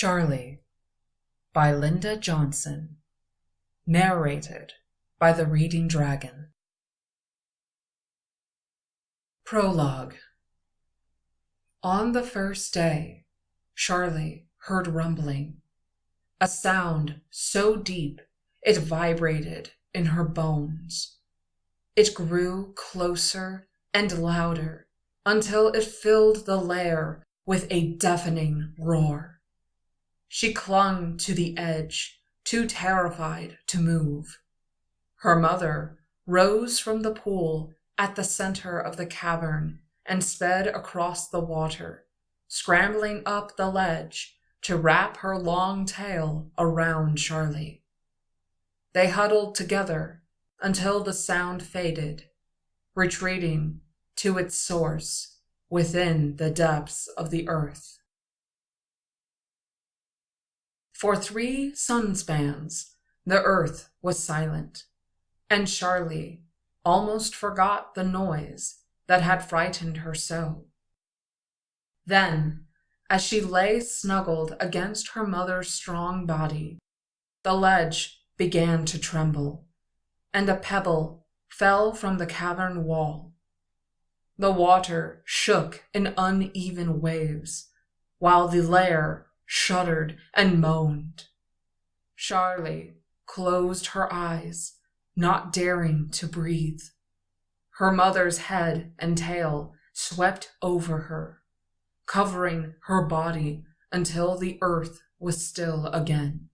Sharlie by Lynda Johnson. Narrated by the Reading Dragon. Prologue. On the first day, Sharlie heard rumbling, a sound so deep it vibrated in her bones. It grew closer and louder until it filled the lair with a deafening roar. She clung to the edge, too terrified to move. Her mother rose from the pool at the center of the cavern and sped across the water, scrambling up the ledge to wrap her long tail around Sharlie. They huddled together until the sound faded, retreating to its source within the depths of the earth. For 3 sunspans, the earth was silent, and Sharlie almost forgot the noise that had frightened her so. Then, as she lay snuggled against her mother's strong body, the ledge began to tremble, and a pebble fell from the cavern wall. The water shook in uneven waves, while the lair shuddered and moaned. Sharlie closed her eyes, not daring to breathe. Her mother's head and tail swept over her, covering her body until the earth was still again.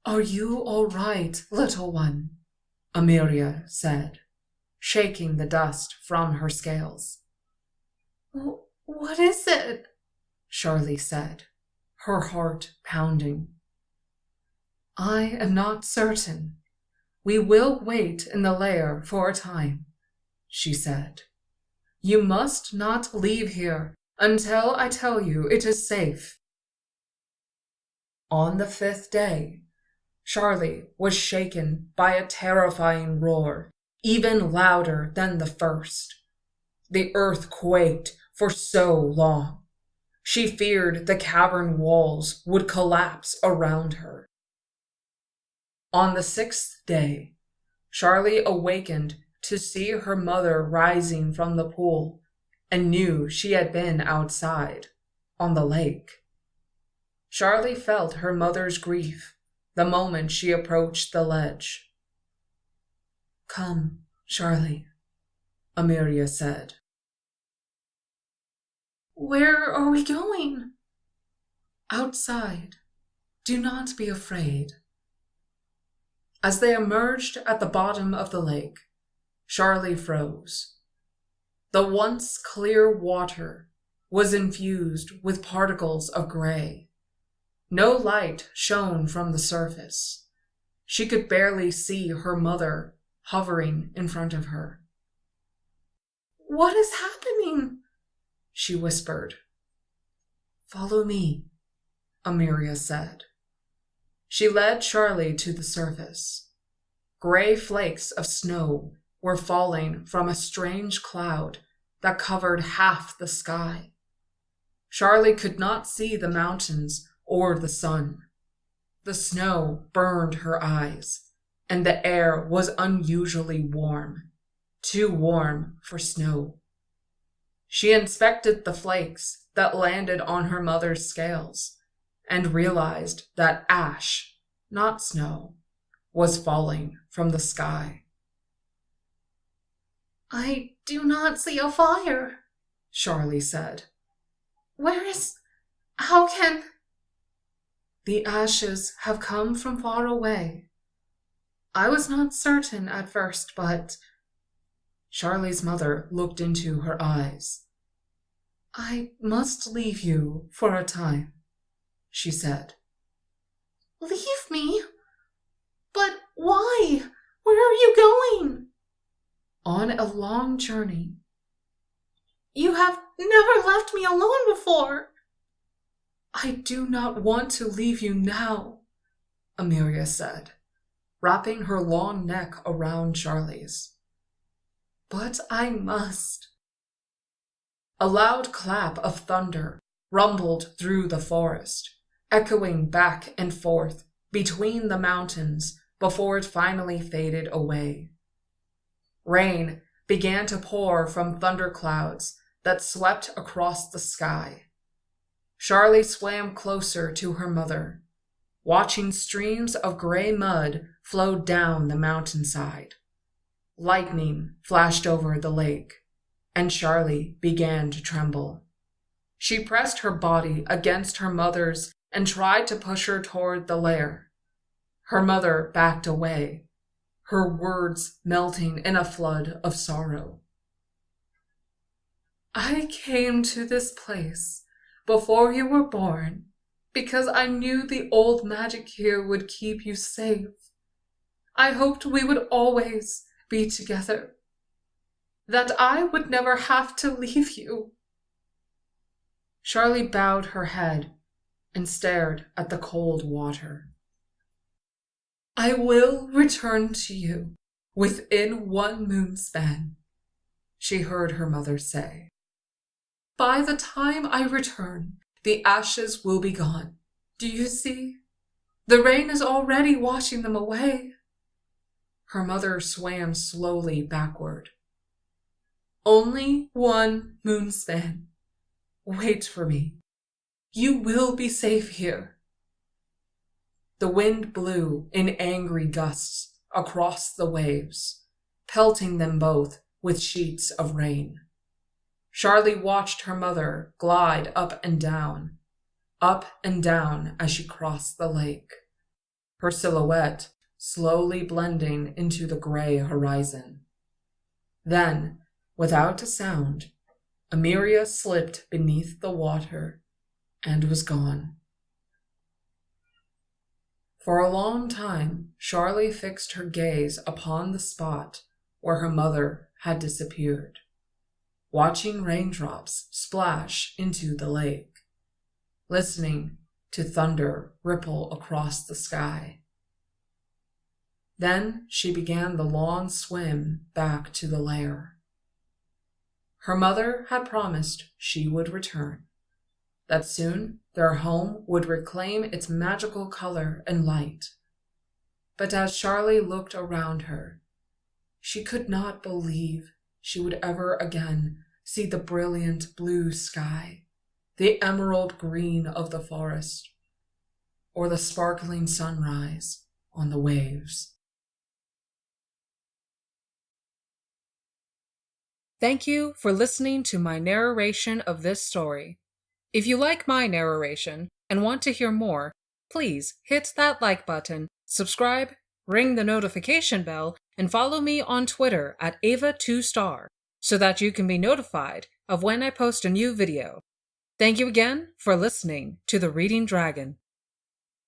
"Are you all right, little one?" Amelia said, shaking the dust from her scales. "What is it?" Sharlie said, her heart pounding. "I am not certain. We will wait in the lair for a time," she said. "You must not leave here until I tell you it is safe." On the 5th day, Sharlie was shaken by a terrifying roar, even louder than the first. The earth quaked for so long. She feared the cavern walls would collapse around her. On the 6th day, Sharlie awakened to see her mother rising from the pool and knew she had been outside, on the lake. Sharlie felt her mother's grief the moment she approached the ledge. "Come, Sharlie," Amelia said. "Where are we going?" "Outside. Do not be afraid." As they emerged at the bottom of the lake, Sharlie froze. The once clear water was infused with particles of gray. No light shone from the surface. She could barely see her mother hovering in front of her. "What is happening?" she whispered. "Follow me," Amelia said. She led Sharlie to the surface. Gray flakes of snow were falling from a strange cloud that covered half the sky. Sharlie could not see the mountains or the sun. The snow burned her eyes, and the air was unusually warm, too warm for snow. She inspected the flakes that landed on her mother's scales and realized that ash, not snow, was falling from the sky. "I do not see a fire," Sharlie said. How can... "The ashes have come from far away. I was not certain at first, but..." Sharlie's mother looked into her eyes. "I must leave you for a time," she said. "Leave me? But why? Where are you going?" "On a long journey." "You have never left me alone before." "I do not want to leave you now," Amelia said, wrapping her long neck around Sharlie's. "But I must." A loud clap of thunder rumbled through the forest, echoing back and forth between the mountains before it finally faded away. Rain began to pour from thunderclouds that swept across the sky. Sharlie swam closer to her mother, watching streams of gray mud flow down the mountainside. Lightning flashed over the lake, and Sharlie began to tremble. She pressed her body against her mother's and tried to push her toward the lair. Her mother backed away, her words melting in a flood of sorrow. "I came to this place before you were born because I knew the old magic here would keep you safe. I hoped we would always be together, that I would never have to leave you." Sharlie bowed her head and stared at the cold water. "I will return to you within 1 moon span," she heard her mother say. "By the time I return, the ashes will be gone. Do you see? The rain is already washing them away." Her mother swam slowly backward. "Only 1 moon span. Wait for me. You will be safe here." The wind blew in angry gusts across the waves, pelting them both with sheets of rain. Sharlie watched her mother glide up and down as she crossed the lake, her silhouette slowly blending into the gray horizon. Then, without a sound, Emiria slipped beneath the water and was gone. For a long time, Sharlie fixed her gaze upon the spot where her mother had disappeared, watching raindrops splash into the lake, listening to thunder ripple across the sky. Then she began the long swim back to the lair. Her mother had promised she would return, that soon their home would reclaim its magical color and light. But as Sharlie looked around her, she could not believe she would ever again see the brilliant blue sky, the emerald green of the forest, or the sparkling sunrise on the waves. Thank you for listening to my narration of this story. If you like my narration and want to hear more, please hit that like button, subscribe, ring the notification bell, and follow me on Twitter at Ava2star so that you can be notified of when I post a new video. Thank you again for listening to The Reading Dragon.